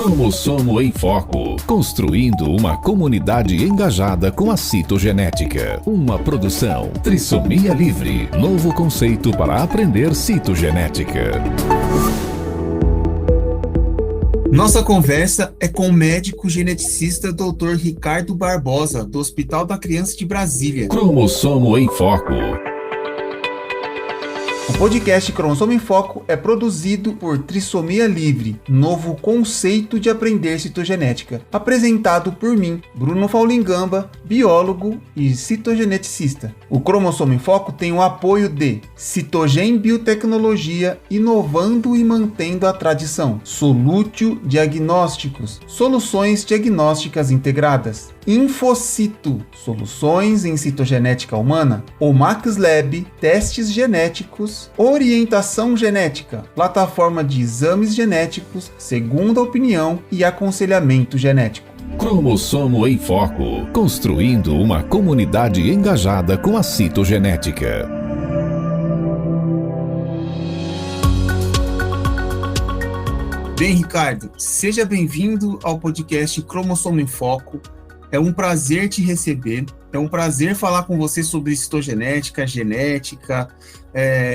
Cromossomo em Foco, construindo uma comunidade engajada com a citogenética. Uma produção Trissomia Livre, novo conceito para aprender citogenética. Nossa conversa é com o médico geneticista Dr. Ricardo Barbosa, do Hospital da Criança de Brasília. Cromossomo em Foco. O podcast Cromossomo em Foco é produzido por Trissomia Livre, novo conceito de aprender citogenética, apresentado por mim, Bruno Faulingamba, biólogo e citogeneticista. O Cromossomo em Foco tem o apoio de Citogen Biotecnologia, inovando e mantendo a tradição, Solútil Diagnósticos, soluções diagnósticas integradas, Infocito, soluções em citogenética humana, o Max Lab, testes genéticos, orientação genética, plataforma de exames genéticos, segunda opinião e aconselhamento genético. Cromossomo em Foco, construindo uma comunidade engajada com a citogenética. Bem, Ricardo, seja bem-vindo ao podcast Cromossomo em Foco. É um prazer te receber, é um prazer falar com você sobre citogenética, genética,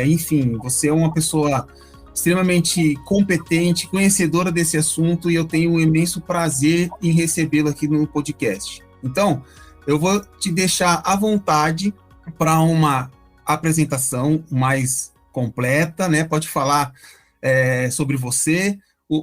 enfim, você é uma pessoa extremamente competente, conhecedora desse assunto, e eu tenho um imenso prazer em recebê-lo aqui no podcast. Então, eu vou te deixar à vontade para uma apresentação mais completa, né? Pode falar sobre você,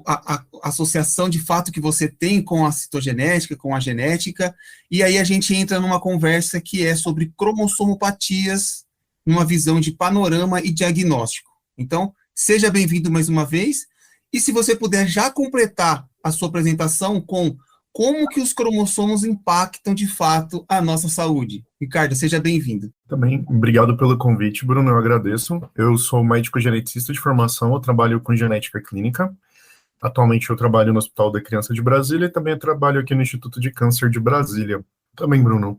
a associação de fato que você tem com a citogenética, com a genética, e aí a gente entra numa conversa que é sobre cromossomopatias, numa visão de panorama e diagnóstico. Então, seja bem-vindo mais uma vez, e se você puder já completar a sua apresentação com como que os cromossomos impactam de fato a nossa saúde. Ricardo, seja bem-vindo. Também, obrigado pelo convite, Bruno, eu agradeço. Eu sou médico geneticista de formação, eu trabalho com genética clínica. Atualmente eu trabalho no Hospital da Criança de Brasília e também trabalho aqui no Instituto de Câncer de Brasília. Também, Bruno,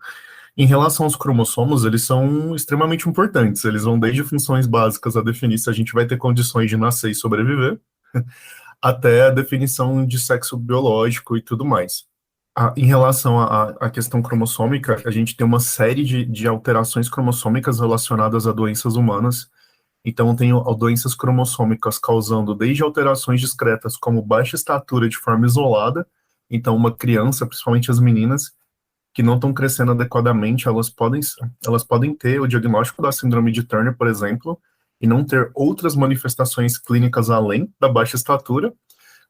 em relação aos cromossomos, eles são extremamente importantes. Eles vão desde funções básicas a definir se a gente vai ter condições de nascer e sobreviver, até a definição de sexo biológico e tudo mais. Em relação à questão cromossômica, a gente tem uma série de alterações cromossômicas relacionadas a doenças humanas. Então, tem doenças cromossômicas causando desde alterações discretas, como baixa estatura de forma isolada. Então, uma criança, principalmente as meninas, que não estão crescendo adequadamente, elas podem ter o diagnóstico da síndrome de Turner, por exemplo, e não ter outras manifestações clínicas além da baixa estatura,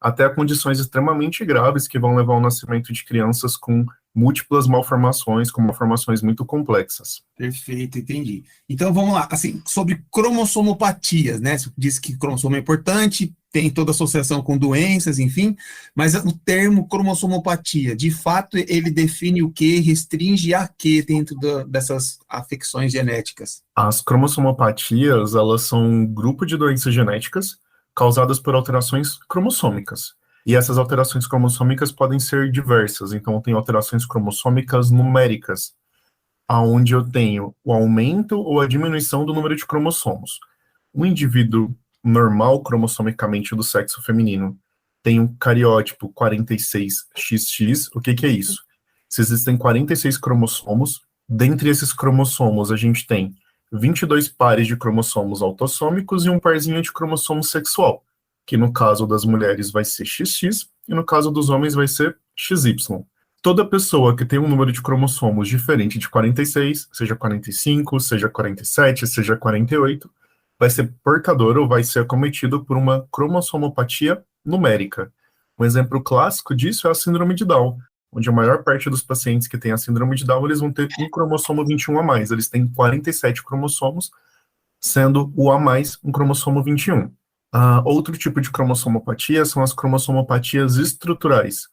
até condições extremamente graves que vão levar ao nascimento de crianças com múltiplas malformações, com malformações muito complexas. Perfeito, entendi. Então vamos lá, assim, sobre cromossomopatias, né? Você disse que cromossomo é importante, tem toda associação com doenças, enfim, mas o termo cromossomopatia, de fato, ele define o que, restringe a que dentro dessas afecções genéticas? As cromossomopatias, elas são um grupo de doenças genéticas causadas por alterações cromossômicas. E essas alterações cromossômicas podem ser diversas. Então, tem alterações cromossômicas numéricas, onde eu tenho o aumento ou a diminuição do número de cromossomos. Um indivíduo normal, cromossomicamente, do sexo feminino, tem um cariótipo 46XX. O que é isso? Se existem 46 cromossomos, dentre esses cromossomos, a gente tem 22 pares de cromossomos autossômicos e um parzinho de cromossomo sexual, que no caso das mulheres vai ser XX e no caso dos homens vai ser XY. Toda pessoa que tem um número de cromossomos diferente de 46, seja 45, seja 47, seja 48, vai ser portador ou vai ser acometido por uma cromossomopatia numérica. Um exemplo clássico disso é a síndrome de Down, onde a maior parte dos pacientes que têm a síndrome de Down, eles vão ter um cromossomo 21 a mais. Eles têm 47 cromossomos, sendo o a mais um cromossomo 21. Outro tipo de cromossomopatia são as cromossomopatias estruturais.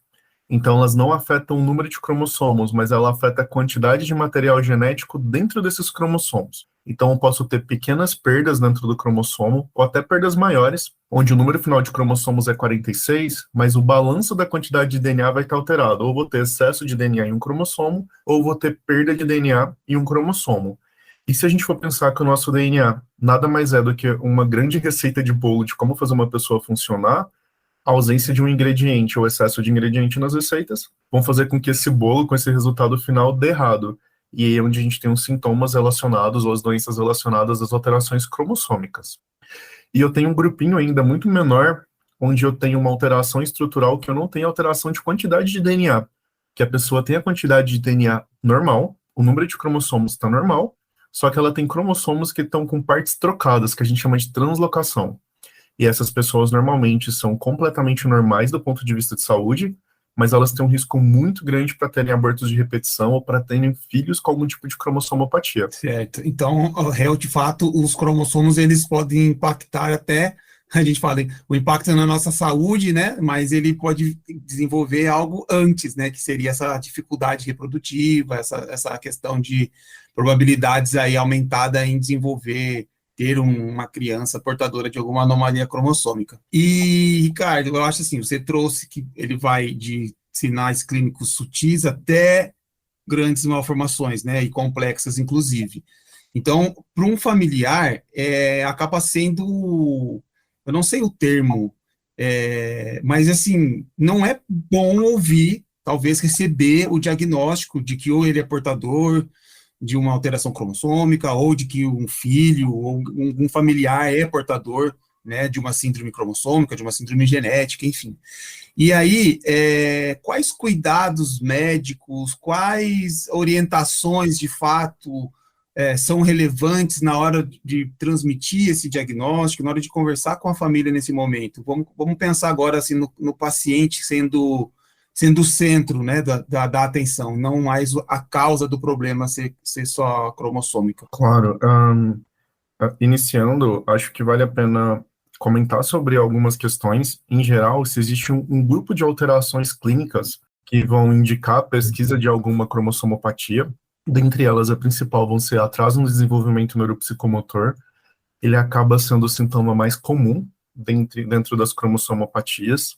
Então, elas não afetam o número de cromossomos, mas ela afeta a quantidade de material genético dentro desses cromossomos. Então, eu posso ter pequenas perdas dentro do cromossomo, ou até perdas maiores, onde o número final de cromossomos é 46, mas o balanço da quantidade de DNA vai estar alterado. Ou vou ter excesso de DNA em um cromossomo, ou vou ter perda de DNA em um cromossomo. E se a gente for pensar que o nosso DNA nada mais é do que uma grande receita de bolo de como fazer uma pessoa funcionar, a ausência de um ingrediente ou excesso de ingrediente nas receitas vão fazer com que esse bolo, com esse resultado final, dê errado. E aí é onde a gente tem os sintomas relacionados ou as doenças relacionadas às alterações cromossômicas. E eu tenho um grupinho ainda muito menor, onde eu tenho uma alteração estrutural que eu não tenho alteração de quantidade de DNA, que a pessoa tem a quantidade de DNA normal, o número de cromossomos está normal, só que ela tem cromossomos que estão com partes trocadas, que a gente chama de translocação. E essas pessoas normalmente são completamente normais do ponto de vista de saúde, mas elas têm um risco muito grande para terem abortos de repetição ou para terem filhos com algum tipo de cromossomopatia. Certo. Então, de fato, os cromossomos, eles podem impactar até, a gente fala, o impacto na nossa saúde, né? Mas ele pode desenvolver algo antes, né? Que seria essa dificuldade reprodutiva, essa questão de probabilidades aí aumentada em desenvolver, ter uma criança portadora de alguma anomalia cromossômica. E, Ricardo, eu acho assim, você trouxe que ele vai de sinais clínicos sutis até grandes malformações, né, e complexas, inclusive. Então, para um familiar, acaba sendo, eu não sei o termo, mas, assim, não é bom ouvir, talvez, receber o diagnóstico de que ou ele é portador de uma alteração cromossômica, ou de que um filho, ou um familiar é portador, né, de uma síndrome cromossômica, de uma síndrome genética, enfim. E aí, quais cuidados médicos, quais orientações, de fato, são relevantes na hora de transmitir esse diagnóstico, na hora de conversar com a família nesse momento? Vamos pensar agora assim, no paciente sendo o centro, né, da atenção, não mais a causa do problema ser só cromossômica. Claro. Iniciando, acho que vale a pena comentar sobre algumas questões. Em geral, se existe um grupo de alterações clínicas que vão indicar a pesquisa de alguma cromossomopatia, dentre elas a principal vão ser atraso no desenvolvimento neuropsicomotor, ele acaba sendo o sintoma mais comum dentro das cromossomopatias.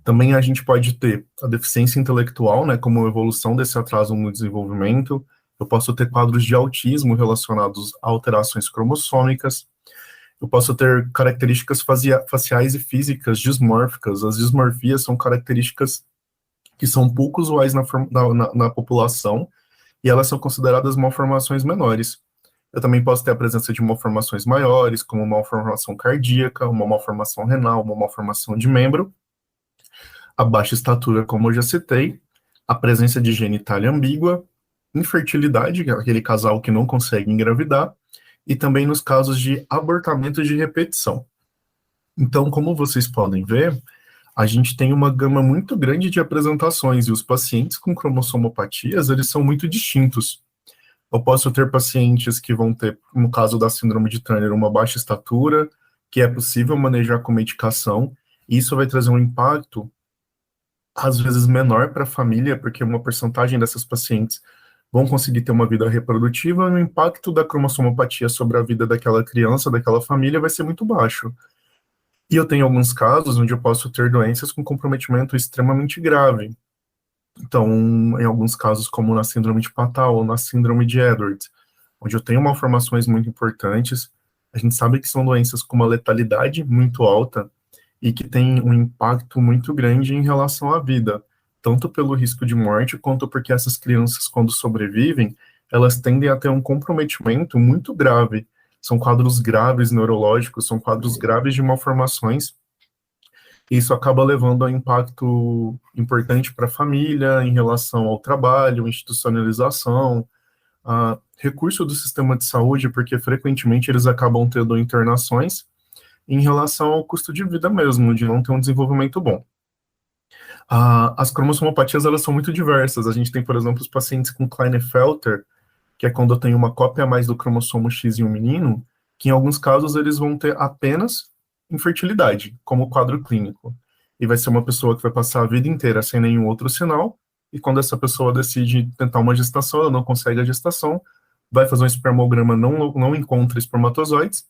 Também a gente pode ter a deficiência intelectual, né, como evolução desse atraso no desenvolvimento. Eu posso ter quadros de autismo relacionados a alterações cromossômicas. Eu posso ter características faciais e físicas dismórficas. As dismorfias são características que são pouco usuais na população e elas são consideradas malformações menores. Eu também posso ter a presença de malformações maiores, como malformação cardíaca, uma malformação renal, uma malformação de membro, a baixa estatura, como eu já citei, a presença de genitália ambígua, infertilidade, aquele casal que não consegue engravidar, e também nos casos de abortamento de repetição. Então, como vocês podem ver, a gente tem uma gama muito grande de apresentações, e os pacientes com cromossomopatias, eles são muito distintos. Eu posso ter pacientes que vão ter, no caso da síndrome de Turner, uma baixa estatura, que é possível manejar com medicação, e isso vai trazer um impacto às vezes menor para a família, porque uma porcentagem dessas pacientes vão conseguir ter uma vida reprodutiva, e o impacto da cromossomopatia sobre a vida daquela criança, daquela família, vai ser muito baixo. E eu tenho alguns casos onde eu posso ter doenças com comprometimento extremamente grave. Então, em alguns casos, como na síndrome de Patau ou na síndrome de Edwards, onde eu tenho malformações muito importantes, a gente sabe que são doenças com uma letalidade muito alta, e que tem um impacto muito grande em relação à vida, tanto pelo risco de morte, quanto porque essas crianças, quando sobrevivem, elas tendem a ter um comprometimento muito grave. São quadros graves neurológicos, são quadros graves de malformações, e isso acaba levando a impacto importante para a família, em relação ao trabalho, institucionalização, a recurso do sistema de saúde, porque frequentemente eles acabam tendo internações, em relação ao custo de vida mesmo, de não ter um desenvolvimento bom. As cromossomopatias, elas são muito diversas. A gente tem, por exemplo, os pacientes com Klinefelter, que é quando eu tenho uma cópia a mais do cromossomo X em um menino, que em alguns casos eles vão ter apenas infertilidade, como quadro clínico. E vai ser uma pessoa que vai passar a vida inteira sem nenhum outro sinal, e quando essa pessoa decide tentar uma gestação, ela não consegue a gestação, vai fazer um espermograma, não encontra espermatozoides,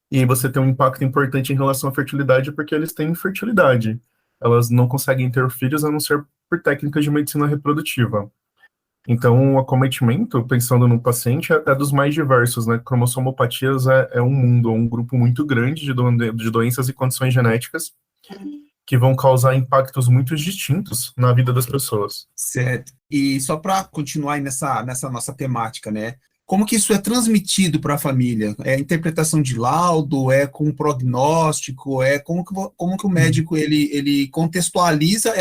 e aí você tem um impacto importante em relação à fertilidade, porque eles têm infertilidade. Elas não conseguem ter filhos, a não ser por técnicas de medicina reprodutiva. Então, o acometimento, pensando no paciente, é dos mais diversos, né? Cromossomopatias é um mundo, um grupo muito grande de doenças e condições genéticas, que vão causar impactos muito distintos na vida das pessoas. Certo. E só para continuar aí nessa nossa temática, né? Como que isso é transmitido para a família? É interpretação de laudo? É com prognóstico? Como que o médico ele contextualiza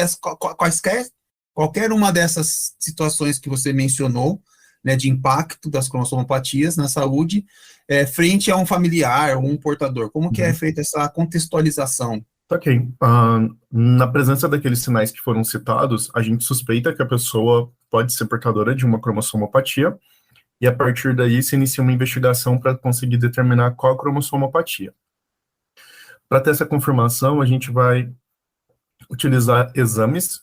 qualquer uma dessas situações que você mencionou, né, de impacto das cromossomopatias na saúde, frente a um familiar ou um portador? Como que é feita essa contextualização? Ok. Na presença daqueles sinais que foram citados, a gente suspeita que a pessoa pode ser portadora de uma cromossomopatia, e a partir daí se inicia uma investigação para conseguir determinar qual a cromossomopatia. Para ter essa confirmação, a gente vai utilizar exames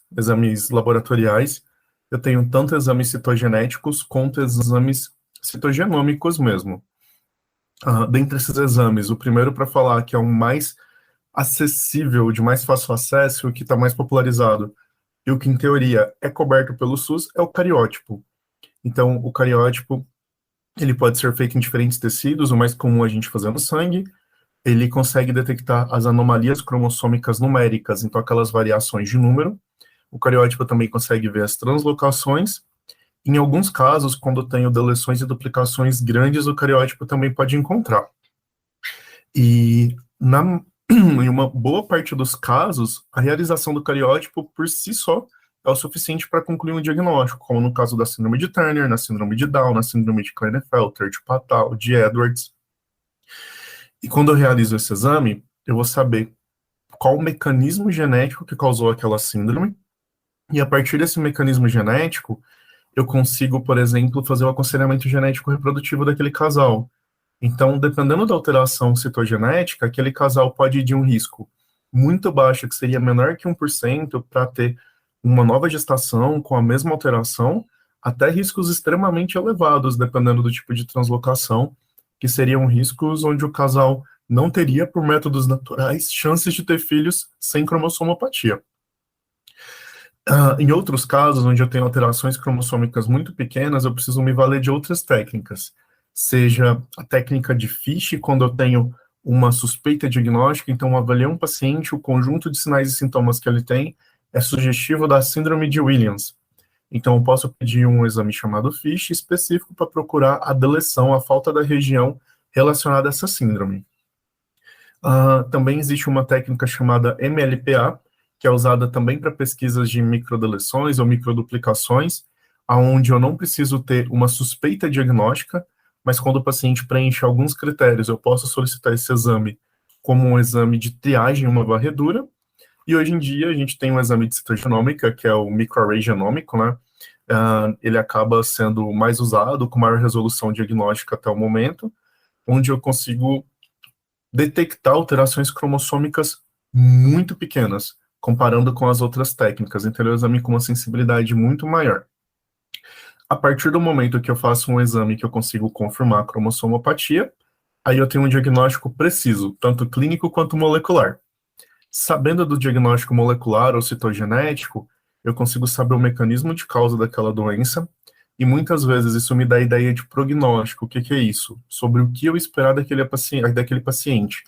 laboratoriais. Eu tenho tanto exames citogenéticos quanto exames citogenômicos mesmo. Dentre esses exames, o primeiro para falar que é o mais acessível, de mais fácil acesso, o que está mais popularizado, e o que em teoria é coberto pelo SUS, é o cariótipo. Então, o cariótipo, ele pode ser feito em diferentes tecidos, o mais comum a gente fazer no sangue. Ele consegue detectar as anomalias cromossômicas numéricas, então aquelas variações de número. O cariótipo também consegue ver as translocações. Em alguns casos, quando tenho deleções e duplicações grandes, o cariótipo também pode encontrar. E em uma boa parte dos casos, a realização do cariótipo por si só é o suficiente para concluir um diagnóstico, como no caso da síndrome de Turner, na síndrome de Down, na síndrome de Klinefelter, de Patau, de Edwards. E quando eu realizo esse exame, eu vou saber qual o mecanismo genético que causou aquela síndrome, e a partir desse mecanismo genético, eu consigo, por exemplo, fazer o aconselhamento genético reprodutivo daquele casal. Então, dependendo da alteração citogenética, aquele casal pode ir de um risco muito baixo, que seria menor que 1%, para ter uma nova gestação com a mesma alteração, até riscos extremamente elevados, dependendo do tipo de translocação, que seriam riscos onde o casal não teria, por métodos naturais, chances de ter filhos sem cromossomopatia. Em outros casos, onde eu tenho alterações cromossômicas muito pequenas, eu preciso me valer de outras técnicas, seja a técnica de Fish, quando eu tenho uma suspeita diagnóstica, então eu avaliei um paciente, o conjunto de sinais e sintomas que ele tem é sugestivo da síndrome de Williams. Então eu posso pedir um exame chamado Fish específico para procurar a deleção, a falta da região relacionada a essa síndrome. Também existe uma técnica chamada MLPA, que é usada também para pesquisas de microdeleções ou microduplicações, onde eu não preciso ter uma suspeita diagnóstica, mas quando o paciente preenche alguns critérios, eu posso solicitar esse exame como um exame de triagem, uma varredura. E hoje em dia a gente tem um exame de citogenômica, que é o microarray genômico, né? Ele acaba sendo mais usado, com maior resolução diagnóstica até o momento, onde eu consigo detectar alterações cromossômicas muito pequenas, comparando com as outras técnicas. Então, é um exame com uma sensibilidade muito maior. A partir do momento que eu faço um exame que eu consigo confirmar a cromossomopatia, aí eu tenho um diagnóstico preciso, tanto clínico quanto molecular. Sabendo do diagnóstico molecular ou citogenético, eu consigo saber o mecanismo de causa daquela doença, e muitas vezes isso me dá ideia de prognóstico. O que é isso? Sobre o que eu esperar daquele paciente.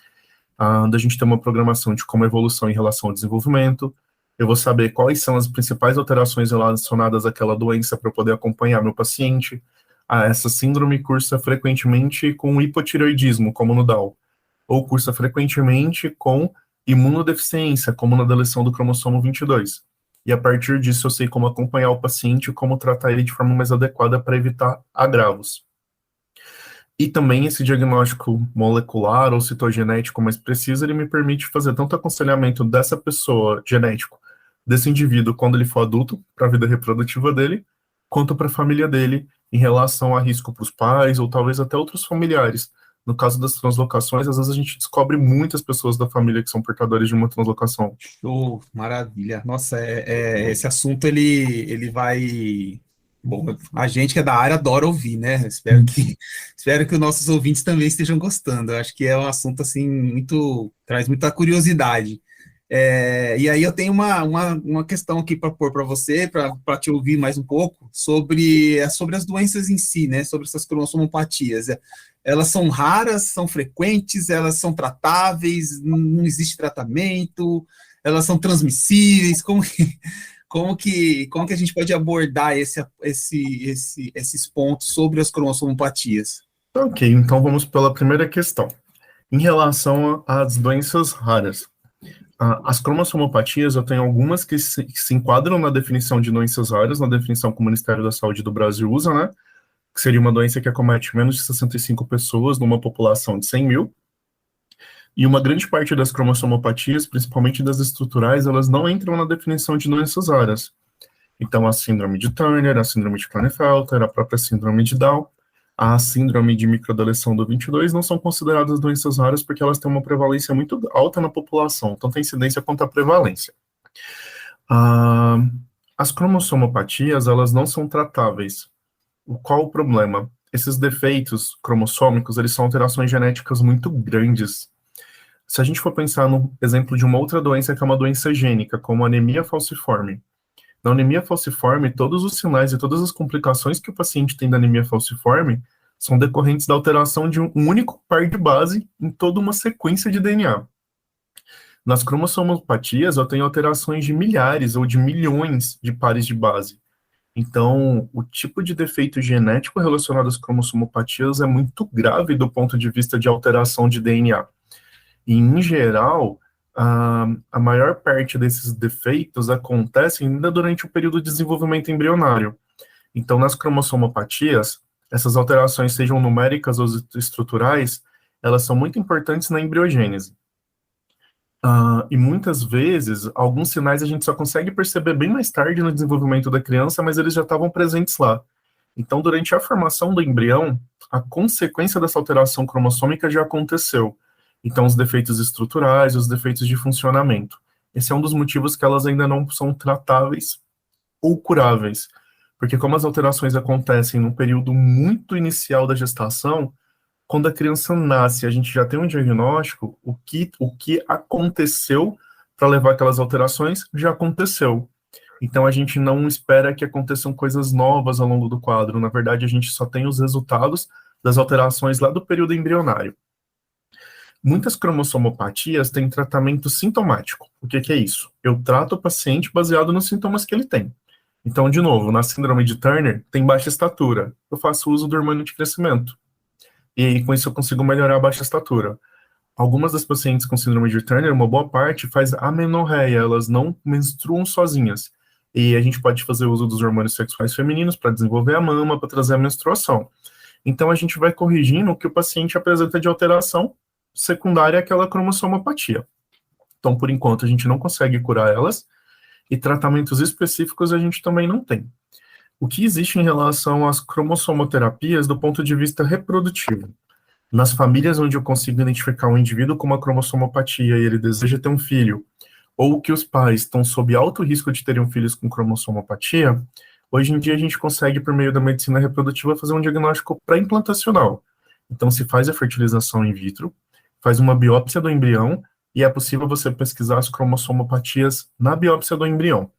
Da gente ter uma programação de como a evolução em relação ao desenvolvimento, eu vou saber quais são as principais alterações relacionadas àquela doença para poder acompanhar meu paciente. Essa síndrome cursa frequentemente com hipotireoidismo, como no Down, ou cursa frequentemente com imunodeficiência, como na deleção do cromossomo 22. E a partir disso eu sei como acompanhar o paciente e como tratar ele de forma mais adequada para evitar agravos. E também esse diagnóstico molecular ou citogenético mais preciso, ele me permite fazer tanto aconselhamento dessa pessoa, genético, desse indivíduo quando ele for adulto, para a vida reprodutiva dele, quanto para a família dele, em relação a risco para os pais, ou talvez até outros familiares. No caso das translocações, às vezes a gente descobre muitas pessoas da família que são portadores de uma translocação. Show, maravilha. Nossa, esse assunto, ele vai... Bom, a gente que é da área adora ouvir, né? Espero que os nossos ouvintes também estejam gostando. Eu acho que é um assunto, assim, traz muita curiosidade. E aí eu tenho uma questão aqui para pôr para você, para te ouvir mais um pouco, sobre as doenças em si, né? Sobre essas cromossomopatias. Elas são raras, são frequentes, elas são tratáveis, não existe tratamento, elas são transmissíveis, como que a gente pode abordar esses pontos sobre as cromossomopatias? Ok, então vamos pela primeira questão. Em relação às doenças raras, as cromossomopatias, eu tenho algumas que se enquadram na definição de doenças raras, na definição que o Ministério da Saúde do Brasil usa, né? Que seria uma doença que acomete menos de 65 pessoas numa população de 100 mil. E uma grande parte das cromossomopatias, principalmente das estruturais, elas não entram na definição de doenças raras. Então, a síndrome de Turner, a síndrome de Klinefelter, a própria síndrome de Down, a síndrome de microdeleção do 22 não são consideradas doenças raras porque elas têm uma prevalência muito alta na população, tanto a incidência quanto a prevalência. As cromossomopatias, elas não são tratáveis. Qual o problema? Esses defeitos cromossômicos, eles são alterações genéticas muito grandes. Se a gente for pensar no exemplo de uma outra doença que é uma doença gênica, como a anemia falciforme, na anemia falciforme, todos os sinais e todas as complicações que o paciente tem da anemia falciforme são decorrentes da alteração de um único par de base em toda uma sequência de DNA. Nas cromossomopatias, eu tenho alterações de milhares ou de milhões de pares de base. Então, o tipo de defeito genético relacionado às cromossomopatias é muito grave do ponto de vista de alteração de DNA. E, em geral, a maior parte desses defeitos acontecem ainda durante o período de desenvolvimento embrionário. Então, nas cromossomopatias, essas alterações, sejam numéricas ou estruturais, elas são muito importantes na embriogênese. E muitas vezes, alguns sinais a gente só consegue perceber bem mais tarde no desenvolvimento da criança, mas eles já estavam presentes lá. Então, durante a formação do embrião, a consequência dessa alteração cromossômica já aconteceu. Então, os defeitos estruturais, os defeitos de funcionamento. Esse é um dos motivos que elas ainda não são tratáveis ou curáveis. Porque como as alterações acontecem num período muito inicial da gestação, quando a criança nasce, a gente já tem um diagnóstico, o que aconteceu para levar aquelas alterações já aconteceu. Então, a gente não espera que aconteçam coisas novas ao longo do quadro. Na verdade, a gente só tem os resultados das alterações lá do período embrionário. Muitas cromossomopatias têm tratamento sintomático. O que é isso? Eu trato o paciente baseado nos sintomas que ele tem. Então, de novo, na síndrome de Turner, tem baixa estatura. Eu faço uso do hormônio de crescimento. E aí, com isso, eu consigo melhorar a baixa estatura. Algumas das pacientes com síndrome de Turner, uma boa parte, faz amenorreia, elas não menstruam sozinhas. E a gente pode fazer uso dos hormônios sexuais femininos para desenvolver a mama, para trazer a menstruação. Então, a gente vai corrigindo o que o paciente apresenta de alteração secundária àquela cromossomopatia. Então, por enquanto, a gente não consegue curar elas, e tratamentos específicos a gente também não tem. O que existe em relação às cromossomoterapias do ponto de vista reprodutivo? Nas famílias onde eu consigo identificar um indivíduo com uma cromossomopatia e ele deseja ter um filho, ou que os pais estão sob alto risco de terem filhos com cromossomopatia, hoje em dia a gente consegue, por meio da medicina reprodutiva, fazer um diagnóstico pré-implantacional. Então, se faz a fertilização in vitro, faz uma biópsia do embrião, e é possível você pesquisar as cromossomopatias na biópsia do embrião.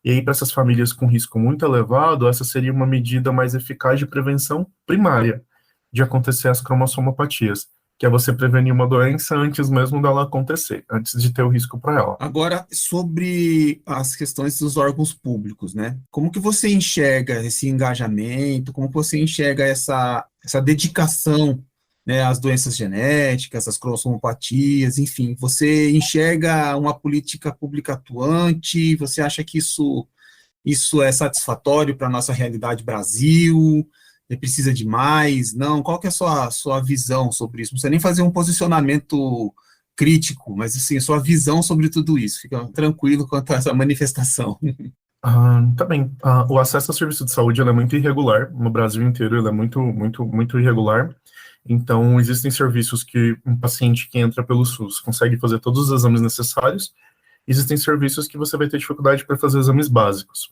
E aí, para essas famílias com risco muito elevado, essa seria uma medida mais eficaz de prevenção primária de acontecer as cromossomopatias, que é você prevenir uma doença antes mesmo dela acontecer, antes de ter o risco para ela. Agora, sobre as questões dos órgãos públicos, né? Como que você enxerga esse engajamento, como que você enxerga essa dedicação, né, às doenças genéticas, às cromossomopatias, enfim, você enxerga uma política pública atuante, você acha que isso é satisfatório para a nossa realidade Brasil, precisa de mais, não? Qual que é a sua visão sobre isso? Não precisa nem fazer um posicionamento crítico, mas assim, a sua visão sobre tudo isso, fica tranquilo quanto a essa manifestação. Tá bem. O acesso ao serviço de saúde ele é muito irregular, no Brasil inteiro ele é muito, muito, muito irregular. Então, existem serviços que um paciente que entra pelo SUS consegue fazer todos os exames necessários, existem serviços que você vai ter dificuldade para fazer exames básicos.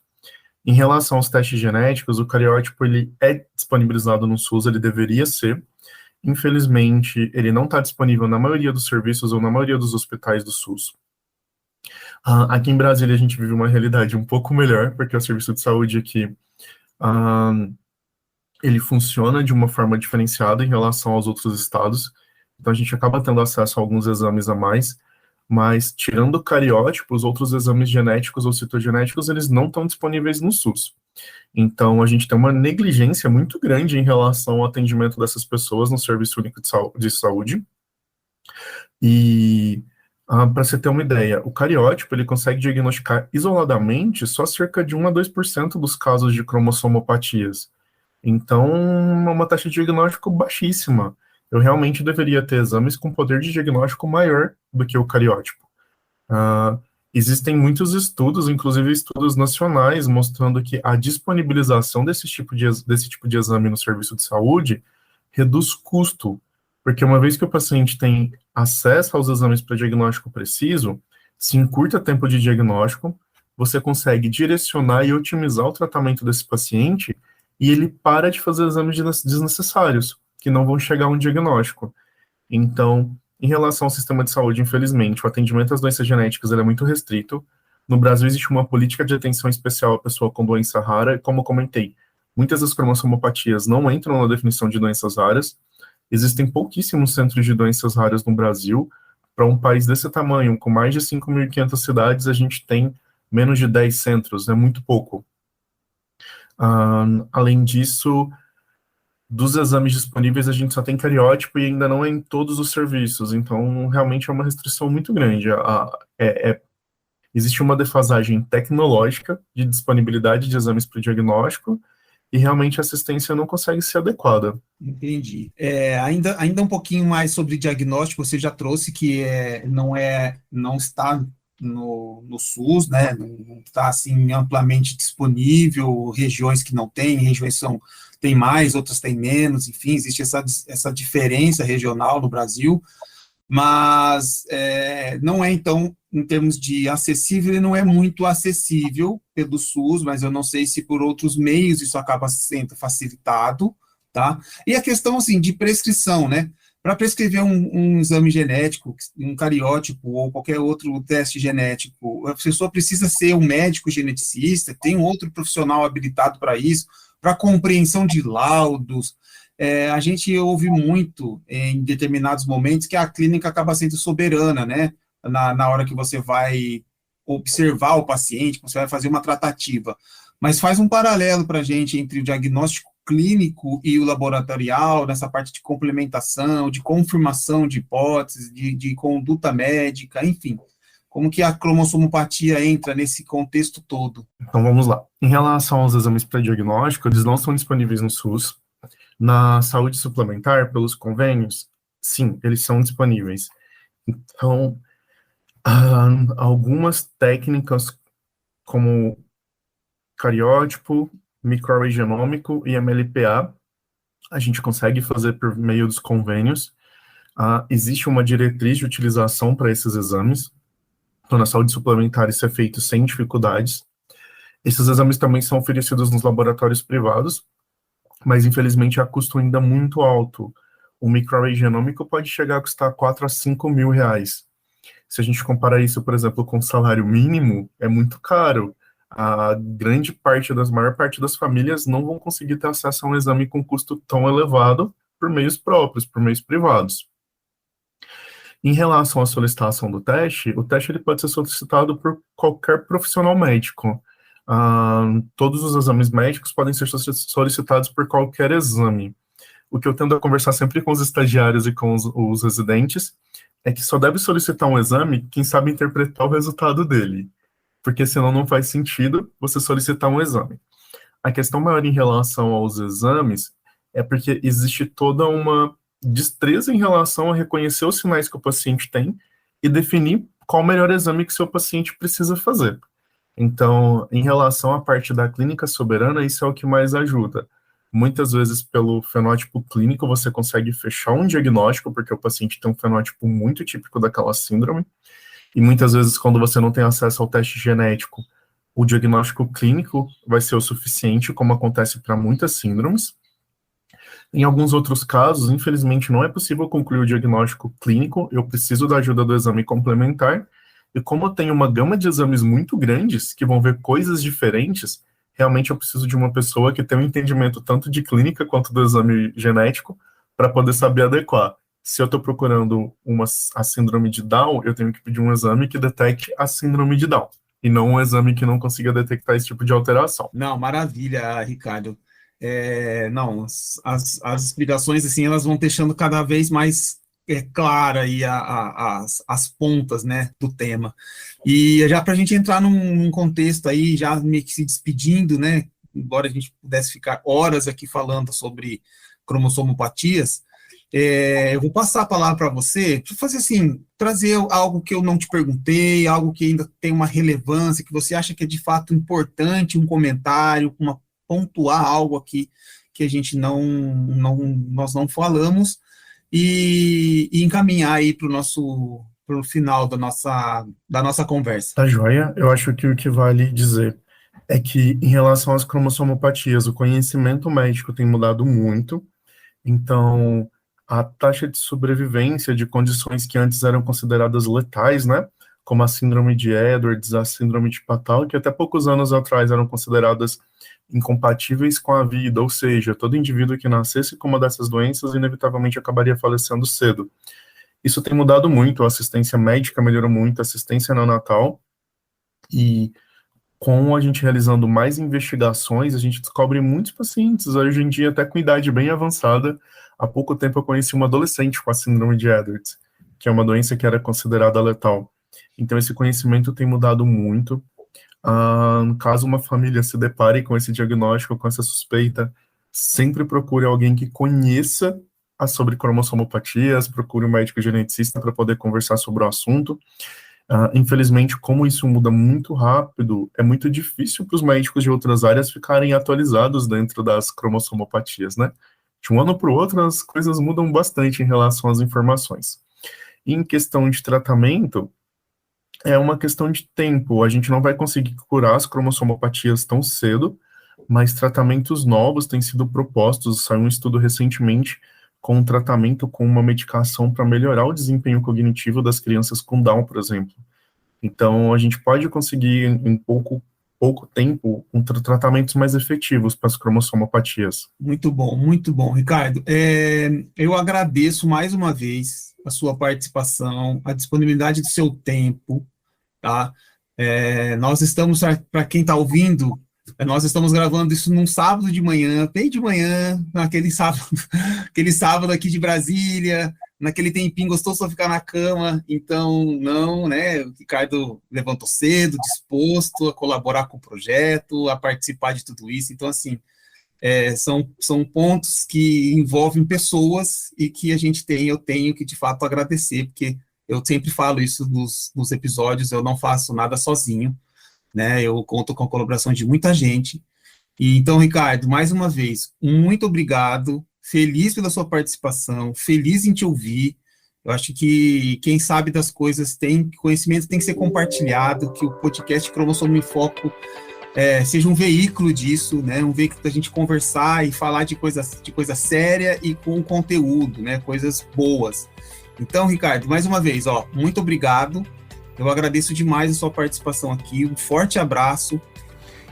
Em relação aos testes genéticos, o cariótipo ele é disponibilizado no SUS, ele deveria ser. Infelizmente, ele não está disponível na maioria dos serviços ou na maioria dos hospitais do SUS. Aqui em Brasília, a gente vive uma realidade um pouco melhor, porque o serviço de saúde aqui ele funciona de uma forma diferenciada em relação aos outros estados, então a gente acaba tendo acesso a alguns exames a mais, mas tirando o cariótipo, os outros exames genéticos ou citogenéticos, eles não estão disponíveis no SUS. Então, a gente tem uma negligência muito grande em relação ao atendimento dessas pessoas no Serviço Único de Saúde. E, para você ter uma ideia, o cariótipo, ele consegue diagnosticar isoladamente só cerca de 1 a 2% dos casos de cromossomopatias. Então, é uma taxa de diagnóstico baixíssima. Eu realmente deveria ter exames com poder de diagnóstico maior do que o cariótipo. Existem muitos estudos, inclusive estudos nacionais, mostrando que a disponibilização desse tipo de exame no serviço de saúde reduz custo, porque uma vez que o paciente tem acesso aos exames para diagnóstico preciso, se encurta tempo de diagnóstico, você consegue direcionar e otimizar o tratamento desse paciente e ele para de fazer exames desnecessários, que não vão chegar a um diagnóstico. Então, em relação ao sistema de saúde, infelizmente, o atendimento às doenças genéticas é muito restrito. No Brasil existe uma política de atenção especial à pessoa com doença rara, e como eu comentei, muitas das cromossomopatias não entram na definição de doenças raras. Existem pouquíssimos centros de doenças raras no Brasil. Para um país desse tamanho, com mais de 5.500 cidades, a gente tem menos de 10 centros, é muito pouco. Além disso, dos exames disponíveis, a gente só tem cariótipo e ainda não é em todos os serviços, então realmente é uma restrição muito grande. Existe uma defasagem tecnológica de disponibilidade de exames para não e realmente a assistência não consegue ser adequada. Entendi. Ainda um pouquinho mais sobre diagnóstico, você já trouxe que não está no SUS, né? Não está assim amplamente disponível, regiões que não têm, regiões têm mais, outras têm menos, enfim, existe essa diferença regional no Brasil, mas não é, então, em termos de acessível, ele não é muito acessível pelo SUS, mas eu não sei se por outros meios isso acaba sendo facilitado, tá? E a questão, assim, de prescrição, né? Para prescrever um exame genético, um cariótipo ou qualquer outro teste genético, a pessoa precisa ser um médico geneticista, tem um outro profissional habilitado para isso, para compreensão de laudos. A gente ouve muito em determinados momentos que a clínica acaba sendo soberana, né? Na hora que você vai observar o paciente, você vai fazer uma tratativa. Mas faz um paralelo para a gente entre o diagnóstico clínico e o laboratorial, nessa parte de complementação, de confirmação de hipóteses, de conduta médica, enfim. Como que a cromossomopatia entra nesse contexto todo? Então vamos lá. Em relação aos exames para diagnóstico, eles não estão disponíveis no SUS. Na saúde suplementar, pelos convênios, sim, eles são disponíveis. Então, algumas técnicas como cariótipo, microarray genômico e MLPA, a gente consegue fazer por meio dos convênios. Existe uma diretriz de utilização para esses exames. Então, na saúde suplementar, isso é feito sem dificuldades. Esses exames também são oferecidos nos laboratórios privados, mas, infelizmente, a custo ainda muito alto. O microarray genômico pode chegar a custar 4 a 5 mil reais. Se a gente comparar isso, por exemplo, com o salário mínimo, é muito caro. A maior parte das famílias não vão conseguir ter acesso a um exame com custo tão elevado por meios próprios, por meios privados. Em relação à solicitação do teste, o teste ele pode ser solicitado por qualquer profissional médico. Todos os exames médicos podem ser solicitados por qualquer exame. O que eu tendo a conversar sempre com os estagiários e com os residentes é que só deve solicitar um exame quem sabe interpretar o resultado dele, porque senão não faz sentido você solicitar um exame. A questão maior em relação aos exames é porque existe toda uma destreza em relação a reconhecer os sinais que o paciente tem e definir qual o melhor exame que seu paciente precisa fazer. Então, em relação à parte da clínica soberana, isso é o que mais ajuda. Muitas vezes, pelo fenótipo clínico, você consegue fechar um diagnóstico, porque o paciente tem um fenótipo muito típico daquela síndrome, e muitas vezes, quando você não tem acesso ao teste genético, o diagnóstico clínico vai ser o suficiente, como acontece para muitas síndromes. Em alguns outros casos, infelizmente, não é possível concluir o diagnóstico clínico, eu preciso da ajuda do exame complementar, e como eu tenho uma gama de exames muito grandes, que vão ver coisas diferentes, realmente eu preciso de uma pessoa que tenha um entendimento tanto de clínica quanto do exame genético para poder saber adequar. Se eu estou procurando a síndrome de Down, eu tenho que pedir um exame que detecte a síndrome de Down, e não um exame que não consiga detectar esse tipo de alteração. Não, maravilha, Ricardo. Não, as explicações, assim, elas vão deixando cada vez mais clara aí as pontas, né, do tema. E já para a gente entrar num contexto aí, já meio que se despedindo, né, embora a gente pudesse ficar horas aqui falando sobre cromossomopatias, eu vou passar a palavra para você, para fazer assim, trazer algo que eu não te perguntei, algo que ainda tem uma relevância, que você acha que é de fato importante, um comentário, pontuar algo aqui que a gente nós não falamos, e encaminhar aí para o final da nossa conversa. Tá joia? Eu acho que o que vale dizer é que, em relação às cromossomopatias, o conhecimento médico tem mudado muito. Então, a taxa de sobrevivência de condições que antes eram consideradas letais, né, como a síndrome de Edwards, a síndrome de Patau, que até poucos anos atrás eram consideradas incompatíveis com a vida, ou seja, todo indivíduo que nascesse com uma dessas doenças inevitavelmente acabaria falecendo cedo. Isso tem mudado muito, a assistência médica melhorou muito, a assistência neonatal, e com a gente realizando mais investigações, a gente descobre muitos pacientes, hoje em dia até com idade bem avançada. Há pouco tempo eu conheci uma adolescente com a síndrome de Edwards, que é uma doença que era considerada letal. Então esse conhecimento tem mudado muito. Caso uma família se depare com esse diagnóstico, com essa suspeita, sempre procure alguém que conheça sobre cromossomopatias, procure um médico geneticista para poder conversar sobre o assunto. Infelizmente, como isso muda muito rápido, é muito difícil para os médicos de outras áreas ficarem atualizados dentro das cromossomopatias, né? De um ano para o outro, as coisas mudam bastante em relação às informações. E em questão de tratamento, é uma questão de tempo. A gente não vai conseguir curar as cromossomopatias tão cedo, mas tratamentos novos têm sido propostos. Saiu um estudo recentemente com um tratamento com uma medicação para melhorar o desempenho cognitivo das crianças com Down, por exemplo. Então, a gente pode conseguir, em pouco tempo, tratamentos mais efetivos para as cromossomopatias. Muito bom, Ricardo. Eu agradeço mais uma vez a sua participação, a disponibilidade do seu tempo, tá? Nós estamos, para quem está ouvindo, nós estamos gravando isso num sábado de manhã, bem de manhã, aquele sábado aqui de Brasília, naquele tempinho gostoso só ficar na cama. Então, não, né, o Ricardo levantou cedo, disposto a colaborar com o projeto, a participar de tudo isso. Então, assim, são pontos que envolvem pessoas e que eu tenho que, de fato, agradecer, porque eu sempre falo isso nos episódios, eu não faço nada sozinho, né, eu conto com a colaboração de muita gente. E então, Ricardo, mais uma vez, muito obrigado, feliz pela sua participação, feliz em te ouvir. Eu acho que quem sabe das coisas conhecimento tem que ser compartilhado, que o podcast Cromossomo em Foco seja um veículo disso, né, um veículo da gente conversar e falar de coisa séria e com conteúdo, né, coisas boas. Então, Ricardo, mais uma vez, muito obrigado. Eu agradeço demais a sua participação aqui, um forte abraço.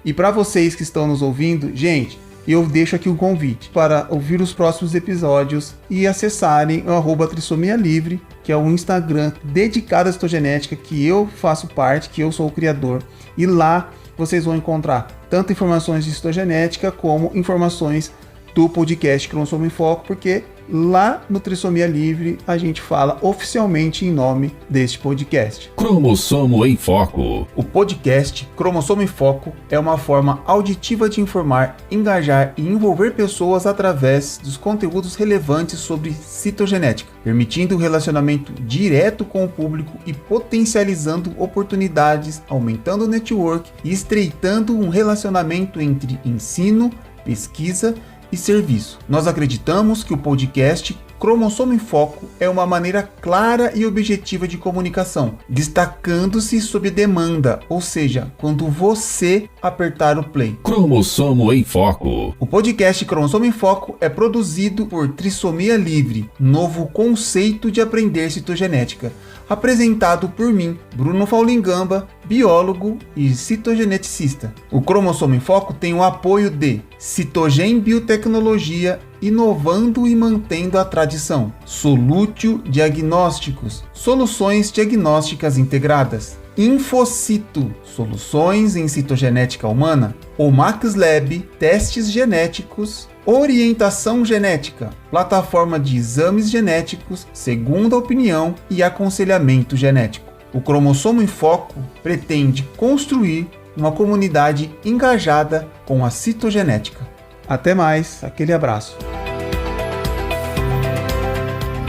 E para vocês que estão nos ouvindo, gente, eu deixo aqui um convite para ouvir os próximos episódios e acessarem o @trissomialivre, que é um Instagram dedicado à citogenética, que eu faço parte, que eu sou o criador. E lá vocês vão encontrar tanto informações de citogenética como informações do podcast Cromossomo em Foco, porque lá no Trissomia Livre a gente fala oficialmente em nome deste podcast. Cromossomo em Foco. O podcast Cromossomo em Foco é uma forma auditiva de informar, engajar e envolver pessoas através dos conteúdos relevantes sobre citogenética, permitindo um relacionamento direto com o público e potencializando oportunidades, aumentando o network e estreitando um relacionamento entre ensino, pesquisa e serviço. Nós acreditamos que o podcast Cromossomo em Foco é uma maneira clara e objetiva de comunicação, destacando-se sob demanda, ou seja, quando você apertar o play. Cromossomo em Foco. O podcast Cromossomo em Foco é produzido por Trissomia Livre, novo conceito de aprender citogenética. apresentado por mim, Bruno Faulingamba, biólogo e citogeneticista. O Cromossomo em Foco tem o apoio de Citogen Biotecnologia, inovando e mantendo a tradição. Solútil Diagnósticos, soluções diagnósticas integradas. Infocito, soluções em citogenética humana. O Max Lab, testes genéticos. Orientação Genética, plataforma de exames genéticos, segunda opinião e aconselhamento genético. O Cromossomo em Foco pretende construir uma comunidade engajada com a citogenética. Até mais, aquele abraço.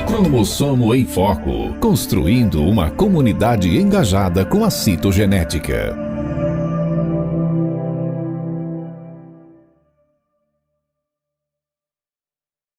Cromossomo em Foco, construindo uma comunidade engajada com a citogenética.